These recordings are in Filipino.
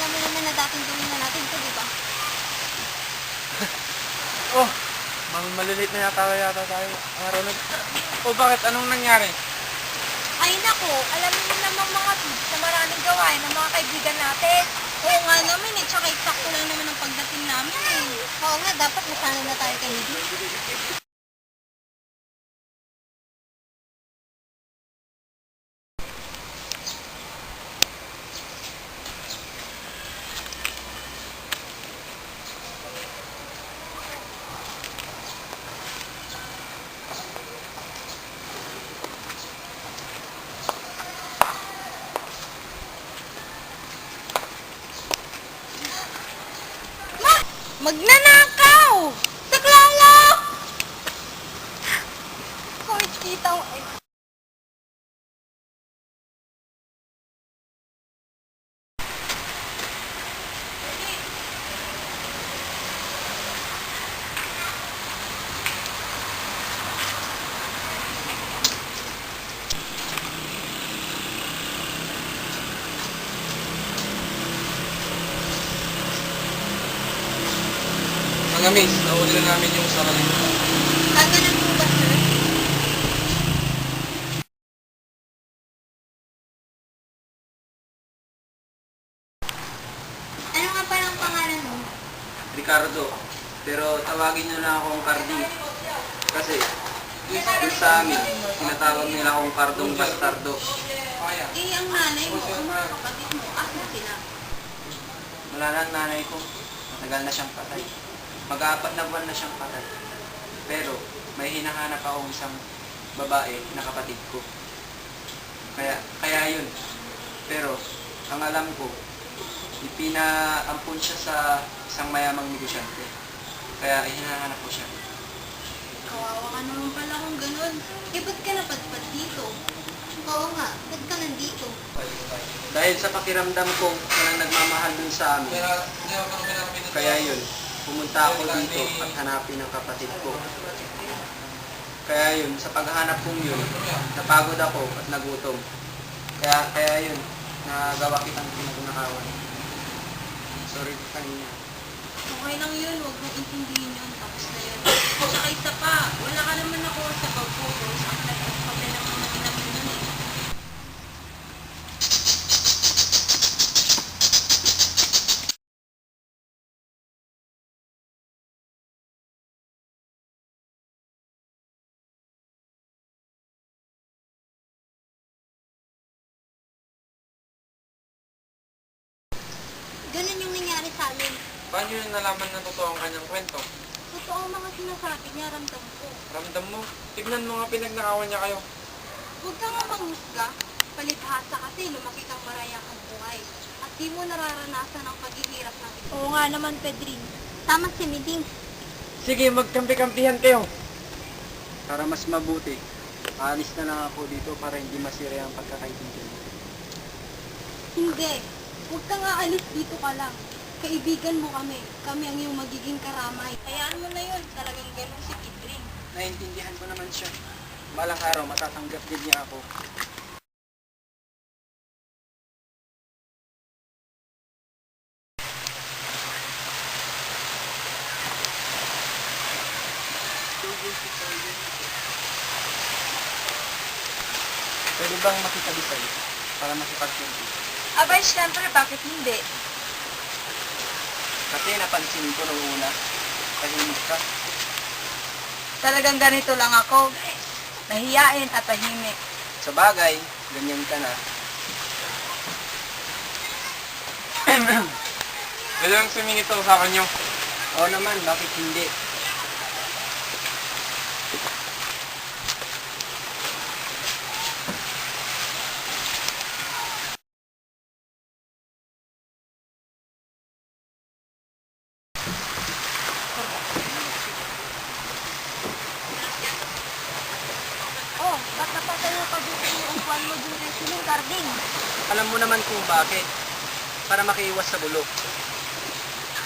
mo naman na dating gawin na natin ito, di ba? Oh, malilate na yata tayo. Araw na. Oh, bakit? Anong nangyari? Ay nako, alam mo namang mga tips na maraming gawain ng mga kaibigan natin. Oo nga naman eh, tsaka eksakto lang naman ang pagdating namin eh. Oo nga, dapat nasanay na tayo kay Hindi. Magnanakaw! Saklala! Hoy, kita mo. Mga miss, nahuli na namin yung sarili. Kaganan mo ba, sir? Ano nga palang pangalan mo? Ricardo, pero tawagin nyo na akong Cardi. Kasi, yung sa amin, tinatawag nila akong Cardong Bastardo. Eh, ang nanay mo, ang mga kapatid mo, asa sila? Wala na ang nanay ko. Matagal na siyang patay. Mag-aapat na buwan na siyang patay. Pero, may hinahanap akong isang babae na kapatid ko. Kaya yun. Pero, ang alam ko, ipinaampun siya sa isang mayamang negosyante. Kaya hinahanap ko siya. Kawawa ka naman pala kung ganun. Eh, ba't ka napadpad dito? Oo nga, ba't ka nandito? Dahil sa pakiramdam ko, walang nagmamahal dun sa amin. Kaya yun, pumunta ako dito at hanapin ang kapatid ko. Kaya yun, sa paghahanap kong yun, napagod ako at nagutom. Kaya yun, nagawa kitang pinagunakawan. Sorry kanina. Okay lang yun, huwag mong intindihin yun. Tapos na yun. Tsaka isa pa, wala ka naman ako sa pag-focus. Ang nagpapay lang naman namin yun eh. Ganun yung nangyari sa amin. Paano yun nalaman na totoo ang kanyang kwento? Totoo ang mga sinasabi niya, ramdam ko. Ramdam mo, tignan mo nga pinagnakawan niya kayo. Huwag ka nga manghusga. Palibhasa kasi lumaki kang maraya ang buhay. At di mo nararanasan ang paghihirap natin. Oo nga naman, Pedrin. Tama si Miding. Sige, magkampi-kampihan kayo. Para mas mabuti, aalis na lang ako dito para hindi masira ang pagkakaintindihan. Hindi. Huwag ka nga alis dito ka lang. Kaibigan mo kami. Kami ang iyong magiging karamay. Hayaan mo na yun. Talagang ganun si Pedrin. Naintindihan ko naman siya. Balang araw, matatanggap din niya ako. Pwede bang makikabisay para makipag-tintin? Abay, syempre, bakit hindi? Kasi napansin ko nung una, tahimik ka. Talagang ganito lang ako. Nahiyain at tahimik. Sa bagay, ganyan ka na. Pwede lang sumingit sa usapan niyo. Oo naman, bakit hindi? Oh, ba't napatayo pa dito yung upuan mo dun kay Siling Carding? Alam mo naman kung bakit. Para makiiwas sa gulo.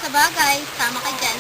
Sa bagay, tama ka dyan.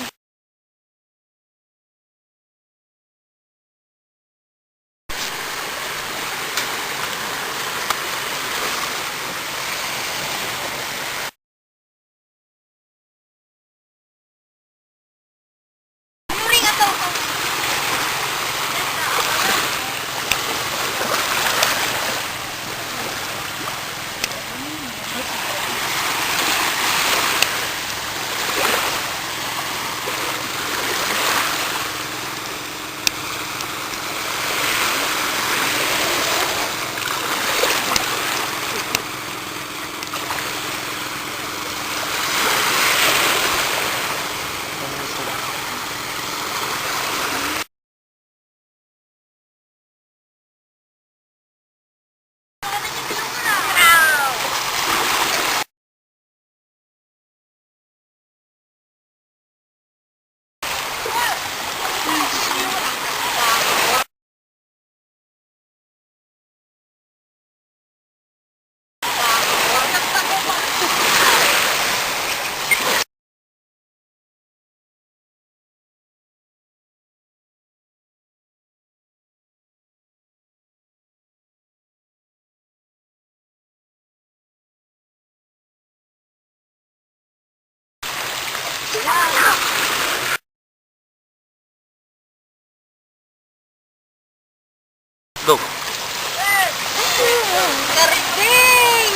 Karding!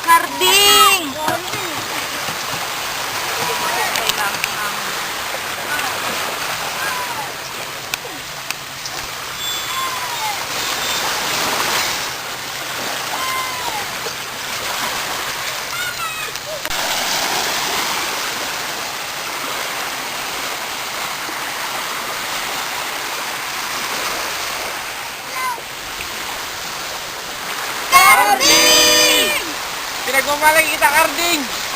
Karding! Pinagmamalang kita, Karding!